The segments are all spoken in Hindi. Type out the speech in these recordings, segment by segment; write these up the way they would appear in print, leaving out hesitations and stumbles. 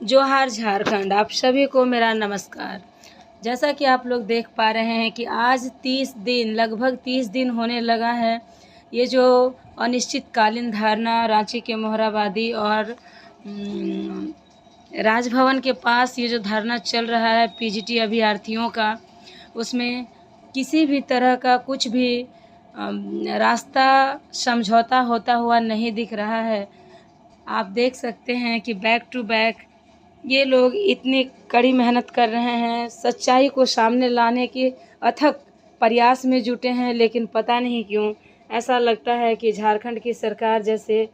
जोहार झारखंड। आप सभी को मेरा नमस्कार। जैसा कि आप लोग देख पा रहे हैं कि आज 30 दिन लगभग 30 दिन होने लगा है ये जो अनिश्चितकालीन धरना रांची के मोहराबादी और राजभवन के पास ये जो धरना चल रहा है पीजीटी अभ्यर्थियों का, उसमें किसी भी तरह का कुछ भी रास्ता समझौता होता हुआ नहीं दिख रहा है। आप देख सकते हैं कि बैक टू बैक ये लोग इतनी कड़ी मेहनत कर रहे हैं, सच्चाई को सामने लाने के अथक प्रयास में जुटे हैं, लेकिन पता नहीं क्यों ऐसा लगता है कि झारखंड की सरकार जैसे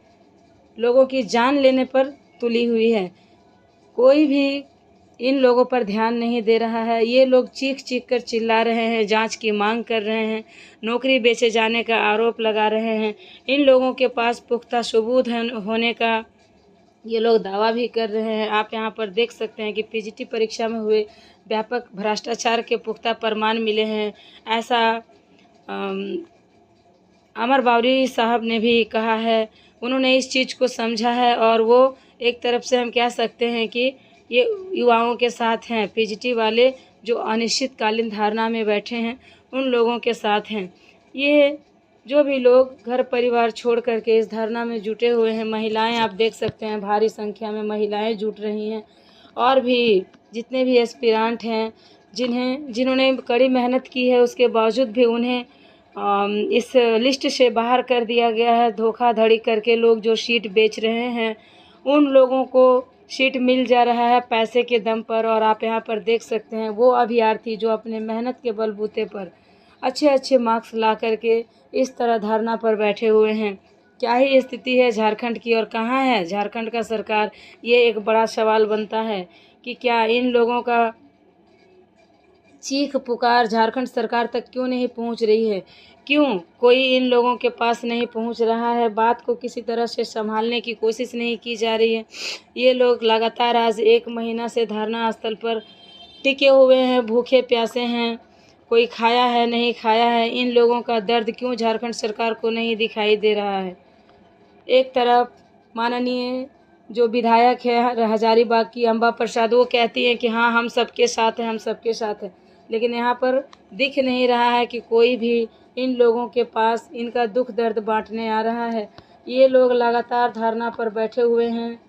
लोगों की जान लेने पर तुली हुई है। कोई भी इन लोगों पर ध्यान नहीं दे रहा है। ये लोग चीख चीख कर चिल्ला रहे हैं, जांच की मांग कर रहे हैं, नौकरी बेचे जाने का आरोप लगा रहे हैं। इन लोगों के पास पुख्ता सबूत होने का ये लोग दावा भी कर रहे हैं। आप यहाँ पर देख सकते हैं कि पीजीटी परीक्षा में हुए व्यापक भ्रष्टाचार के पुख्ता प्रमाण मिले हैं। ऐसा अमर बावरी साहब ने भी कहा है। उन्होंने इस चीज़ को समझा है और वो एक तरफ से हम कह सकते हैं कि ये युवाओं के साथ हैं। पीजीटी वाले जो अनिश्चितकालीन धारणा में बैठे हैं उन लोगों के साथ हैं। ये जो भी लोग घर परिवार छोड़ करके इस धरना में जुटे हुए हैं, महिलाएं आप देख सकते हैं भारी संख्या में महिलाएं जुट रही हैं, और भी जितने भी एस्पिरेंट हैं जिन्होंने कड़ी मेहनत की है उसके बावजूद भी उन्हें इस लिस्ट से बाहर कर दिया गया है। धोखाधड़ी करके लोग जो सीट बेच रहे हैं उन लोगों को सीट मिल जा रहा है पैसे के दम पर। और आप यहाँ पर देख सकते हैं वो अभ्यर्थी जो अपने मेहनत के बलबूते पर अच्छे अच्छे मार्क्स ला करके इस तरह धरना पर बैठे हुए हैं। क्या ही स्थिति है झारखंड की और कहाँ है झारखंड का सरकार, ये एक बड़ा सवाल बनता है कि क्या इन लोगों का चीख पुकार झारखंड सरकार तक क्यों नहीं पहुंच रही है? क्यों कोई इन लोगों के पास नहीं पहुंच रहा है? बात को किसी तरह से संभालने की कोशिश नहीं की जा रही है। ये लोग लगातार आज 1 महीना से धरना स्थल पर टिके हुए हैं, भूखे प्यासे हैं, कोई खाया है नहीं खाया है। इन लोगों का दर्द क्यों झारखंड सरकार को नहीं दिखाई दे रहा है? एक तरफ माननीय जो विधायक है हजारीबाग की अम्बा प्रसाद, वो कहती हैं कि हाँ हम सबके साथ हैं, हम सबके साथ हैं, लेकिन यहाँ पर दिख नहीं रहा है कि कोई भी इन लोगों के पास इनका दुख दर्द बांटने आ रहा है। ये लोग लगातार धरना पर बैठे हुए हैं,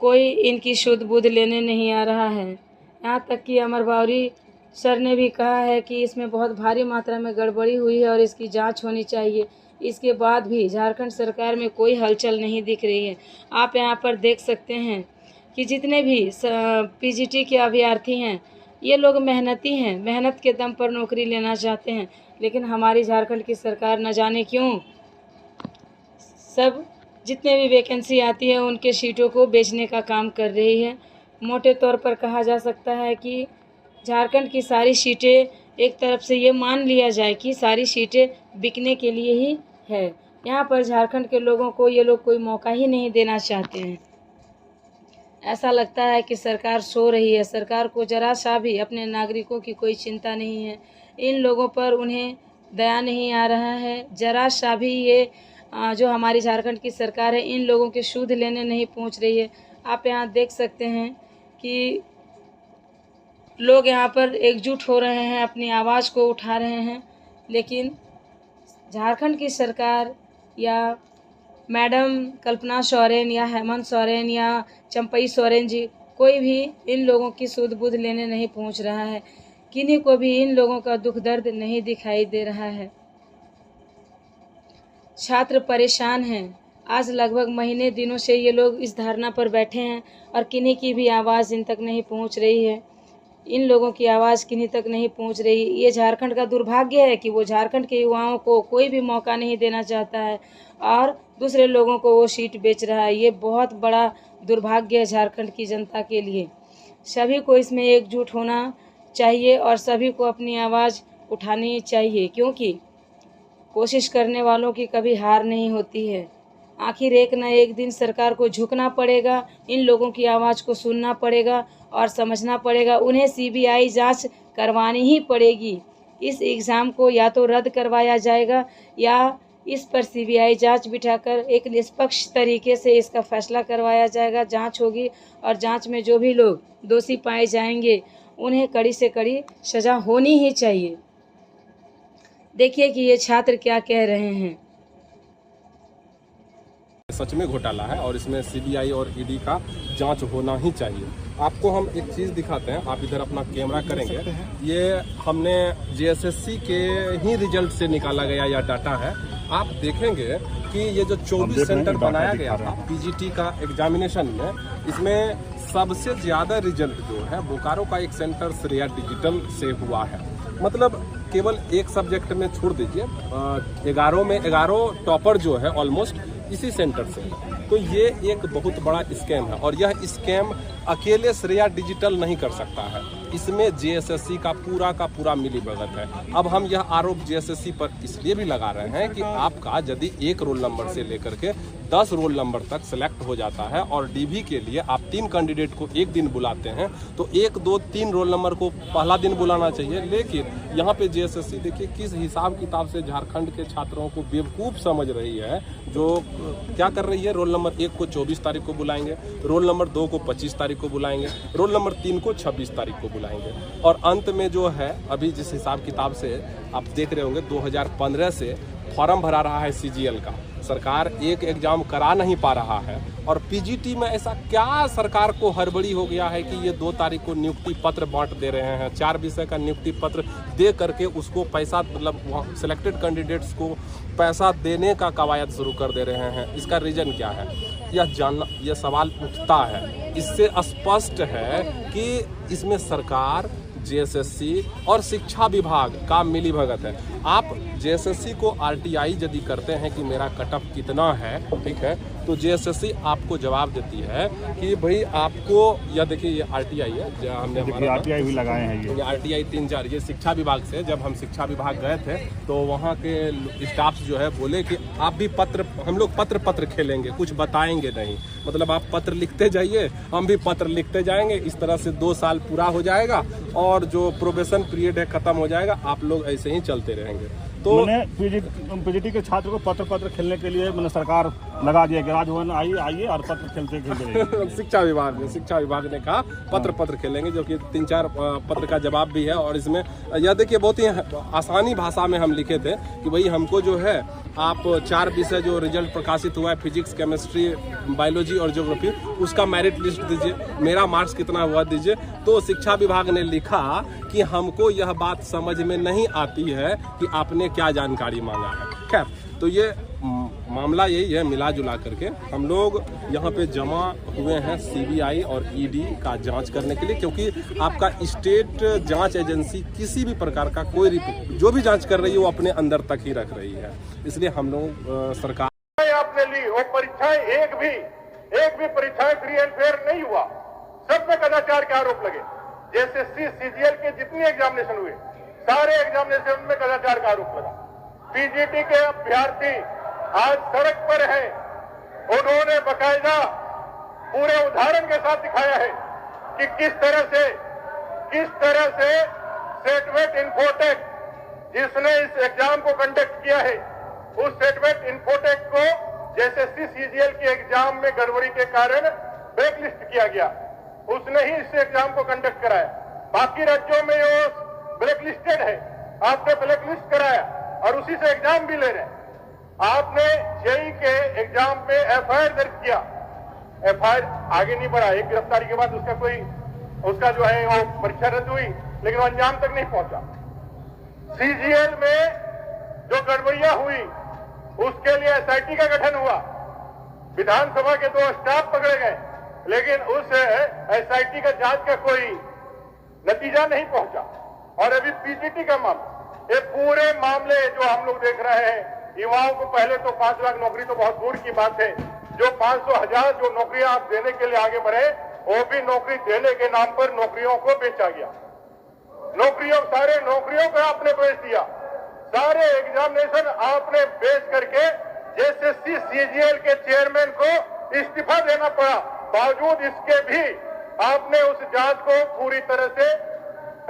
कोई इनकी शुद्ध बुद्ध लेने नहीं आ रहा है। यहाँ तक कि अमर बावरी सर ने भी कहा है कि इसमें बहुत भारी मात्रा में गड़बड़ी हुई है और इसकी जांच होनी चाहिए। इसके बाद भी झारखंड सरकार में कोई हलचल नहीं दिख रही है। आप यहाँ पर देख सकते हैं कि जितने भी पीजीटी के अभ्यर्थी हैं ये लोग मेहनती हैं, मेहनत के दम पर नौकरी लेना चाहते हैं, लेकिन हमारी झारखंड की सरकार न जाने क्यों सब जितने भी वैकेंसी आती है उनके सीटों को बेचने का काम कर रही है। मोटे तौर पर कहा जा सकता है कि झारखंड की सारी सीटें, एक तरफ से ये मान लिया जाए कि सारी सीटें बिकने के लिए ही है। यहाँ पर झारखंड के लोगों को ये लोग कोई मौका ही नहीं देना चाहते हैं। ऐसा लगता है कि सरकार सो रही है। सरकार को जरा सा भी अपने नागरिकों की कोई चिंता नहीं है। इन लोगों पर उन्हें दया नहीं आ रहा है जरा सा भी। ये जो हमारी झारखंड की सरकार है इन लोगों के सूद लेने नहीं पहुंच रही है। आप यहाँ देख सकते हैं कि लोग यहाँ पर एकजुट हो रहे हैं, अपनी आवाज़ को उठा रहे हैं, लेकिन झारखंड की सरकार या मैडम कल्पना सोरेन या हेमंत सोरेन या चंपई सोरेन जी, कोई भी इन लोगों की सुध बुध लेने नहीं पहुंच रहा है। किन्हीं को भी इन लोगों का दुख दर्द नहीं दिखाई दे रहा है। छात्र परेशान हैं। आज लगभग महीने दिनों से ये लोग इस धरना पर बैठे हैं और किन्हीं की भी आवाज़ इन तक नहीं पहुंच रही है। इन लोगों की आवाज़ किन्हीं तक नहीं पहुंच रही। ये झारखंड का दुर्भाग्य है कि वो झारखंड के युवाओं को कोई भी मौका नहीं देना चाहता है और दूसरे लोगों को वो सीट बेच रहा है। ये बहुत बड़ा दुर्भाग्य है झारखंड की जनता के लिए। सभी को इसमें एकजुट होना चाहिए और सभी को अपनी आवाज़ उठानी चाहिए, क्योंकि कोशिश करने वालों की कभी हार नहीं होती है। आखिर एक न एक दिन सरकार को झुकना पड़ेगा, इन लोगों की आवाज़ को सुनना पड़ेगा और समझना पड़ेगा। उन्हें सीबीआई जांच करवानी ही पड़ेगी। इस एग्ज़ाम को या तो रद्द करवाया जाएगा या इस पर सीबीआई जांच बिठाकर एक निष्पक्ष तरीके से इसका फैसला करवाया जाएगा। जांच होगी और जांच में जो भी लोग दोषी पाए जाएंगे उन्हें कड़ी से कड़ी सजा होनी ही चाहिए। देखिए कि ये छात्र क्या कह रहे हैं। सच में घोटाला है और इसमें सीबीआई और ईडी का जांच होना ही चाहिए। आपको हम एक चीज़ दिखाते हैं, आप इधर अपना कैमरा करेंगे। ये हमने जेएसएससी के ही रिजल्ट से निकाला गया यह डाटा है। आप देखेंगे कि ये जो 24 सेंटर बनाया गया था पीजीटी का एग्जामिनेशन में, इसमें सबसे ज़्यादा रिजल्ट जो है बोकारो का एक सेंटर श्रेया डिजिटल से हुआ है। मतलब केवल एक सब्जेक्ट में छोड़ दीजिए, 11 में 11 टॉपर जो है ऑलमोस्ट इसी सेंटर से। तो ये एक बहुत बड़ा स्कैम है और यह स्कैम अकेले श्रेया डिजिटल नहीं कर सकता है, इसमें जेएसएससी का पूरा मिलीभगत है। अब हम यह आरोप जेएसएससी पर इसलिए भी लगा रहे हैं कि आपका यदि एक रोल नंबर से लेकर के 10 रोल नंबर तक सेलेक्ट हो जाता है और डीवी के लिए आप 3 कैंडिडेट को एक दिन बुलाते हैं, तो 1, 2, 3 रोल नंबर को पहला दिन बुलाना चाहिए। लेकिन यहाँ पे जेएसएससी देखिए किस हिसाब किताब से झारखंड के छात्रों को बेवकूफ़ समझ रही है। जो क्या कर रही है, रोल नंबर 1 को 24 तारीख को बुलाएंगे, रोल नंबर 2 को 25 तारीख को बुलाएंगे, रोल नंबर 3 को 26 तारीख को बुलाएंगे। और अंत में जो है अभी जिस हिसाब किताब से आप देख रहे होंगे 2015 से फॉर्म भरा रहा है सीजीएल का, सरकार एक एग्जाम करा नहीं पा रहा है। और पीजीटी में ऐसा क्या सरकार को हड़बड़ी हो गया है कि ये 2 तारीख को नियुक्ति पत्र बांट दे रहे हैं, 4 विषय का नियुक्ति पत्र दे करके उसको पैसा, मतलब वहाँ सिलेक्टेड कैंडिडेट्स को पैसा देने का कवायद शुरू कर दे रहे हैं। इसका रीजन क्या है, यह सवाल उठता है। इससे स्पष्ट है कि इसमें सरकार, जेएसएससी और शिक्षा विभाग का मिलीभगत है। आप जेएसएससी को आरटीआई यदि करते हैं कि मेरा कट ऑफ कितना है, ठीक है, तो जेएसएससी आपको जवाब देती है कि भाई आपको, या देखिए ये आरटीआई है, हमने हमारा आरटीआई भी लगाए हैं। ये आरटीआई 3-4 ये शिक्षा विभाग से, जब हम शिक्षा विभाग गए थे तो वहाँ के स्टाफ जो है बोले कि आप भी हम लोग पत्र खेलेंगे, कुछ बताएंगे नहीं। मतलब आप पत्र लिखते जाइए, हम भी पत्र लिखते जाएंगे, इस तरह से 2 साल पूरा हो जाएगा और जो प्रोबेशन पीरियड है खत्म हो जाएगा, आप लोग ऐसे ही चलते रहेंगे। तो पीजीटी के छात्र को पत्र खेलने के लिए मैंने सरकार लगा दिया कि राजभवन आइए और पत्र खेलते रहिए। शिक्षा विभाग ने कहा पत्र खेलेंगे, जो कि 3-4 पत्र का जवाब भी है। और इसमें यह देखिए बहुत ही आसानी भाषा में हम लिखे थे कि भाई हमको जो है आप 4 विषय जो रिजल्ट प्रकाशित हुआ है, फिजिक्स, केमिस्ट्री, बायोलॉजी और ज्योग्राफी, उसका मेरिट लिस्ट दीजिए, मेरा मार्क्स कितना हुआ दीजिए। तो शिक्षा विभाग ने लिखा कि हमको यह बात समझ में नहीं आती है कि आपने क्या जानकारी मांगा है। खैर, तो ये मामला यही है, मिला जुला करके हम लोग यहाँ पे जमा हुए हैं सीबीआई और ईडी का जांच करने के लिए, क्योंकि आपका स्टेट जांच एजेंसी किसी भी प्रकार का कोई जो भी जांच कर रही है वो अपने अंदर तक ही रख रही है। इसलिए हम लोग सरकार आपने ली वो परीक्षाएं, एक भी परीक्षाएं फ्री एंड फेयर नहीं हुआ, सब में कदाचार के आरोप लगे। जेएसएससी सीजीएल के जितने एग्जामिनेशन हुए, सारे एग्जामिनेशन में कदाचार का आरोप लगा। पीजीटी के अभ्यर्थी आज सड़क पर हैं, उन्होंने बकायदा पूरे उदाहरण के साथ दिखाया है कि किस तरह से सेटवेट इन्फोटेक, जिसने इस एग्जाम को कंडक्ट किया है, उस सेटवेट इन्फोटेक को जेएसएससी सीजीएल के एग्जाम में गड़बड़ी के कारण ब्लैकलिस्ट किया गया। उसने ही इस एग्जाम को कंडक्ट कराया। बाकी राज्यों में वो ब्लैकलिस्टेड है, आपने ब्लैकलिस्ट कराया और उसी से एग्जाम भी ले रहे हैं। आपने जेई के एग्जाम में एफआईआर दर्ज किया, एफआईआर आगे नहीं बढ़ा, एक गिरफ्तारी के बाद उसका जो है वो परीक्षा रद्द हुई, लेकिन वो अंजाम तक नहीं पहुंचा। सीजीएल में जो गड़बड़ियां हुई उसके लिए एसआईटी का गठन हुआ, विधानसभा के 2 स्टाफ पकड़े गए, लेकिन उस एसआईटी का जांच का कोई नतीजा नहीं पहुंचा। और अभी पीजीटी का मामला, ये पूरे मामले जो हम लोग देख रहे हैं, युवाओं को पहले तो 5 लाख नौकरी तो बहुत दूर की बात है, जो 500,000 जो नौकरियां आप देने के लिए आगे बढ़े, वो भी नौकरी देने के नाम पर नौकरियों को बेचा गया। सारे नौकरियों को आपने बेच दिया, सारे एग्जामिनेशन आपने बेच करके जेएसएससी सीजीएल के चेयरमैन को इस्तीफा देना पड़ा। बावजूद इसके भी आपने उस जांच को पूरी तरह से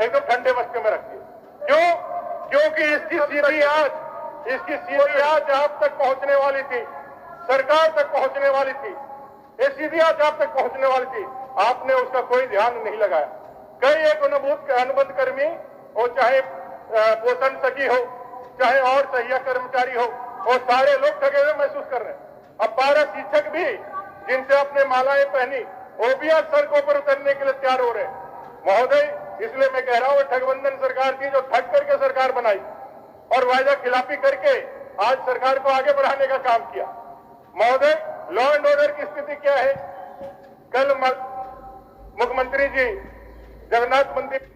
एकदम ठंडे बस्ते में रख दिया। क्यों? क्योंकि इसकी सीबी आज इसकी सीधी आंच आप तक पहुंचने वाली थी, सरकार तक पहुंचने वाली थी, ये सीधी आंच आप तक पहुंचने वाली थी, आपने उसका कोई ध्यान नहीं लगाया। कई एक अनुबंध कर्मी हो, चाहे पोषण सखी हो, चाहे और सहिया कर्मचारी हो, वो सारे लोग ठगे हुए महसूस कर रहे हैं। अब 12 शिक्षक भी जिनसे अपने मालाएं पहनी, वो भी आज सड़कों पर उतरने के लिए तैयार हो रहे हैं। महोदय, इसलिए मैं कह रहा हूँ, ठगबंधन सरकार थी जो ठग करके सरकार बनाई और वायदा खिलाफी करके आज सरकार को आगे बढ़ाने का काम किया। महोदय, लॉ एंड ऑर्डर की स्थिति क्या है? कल मुख्यमंत्री जी जगन्नाथ मंदिर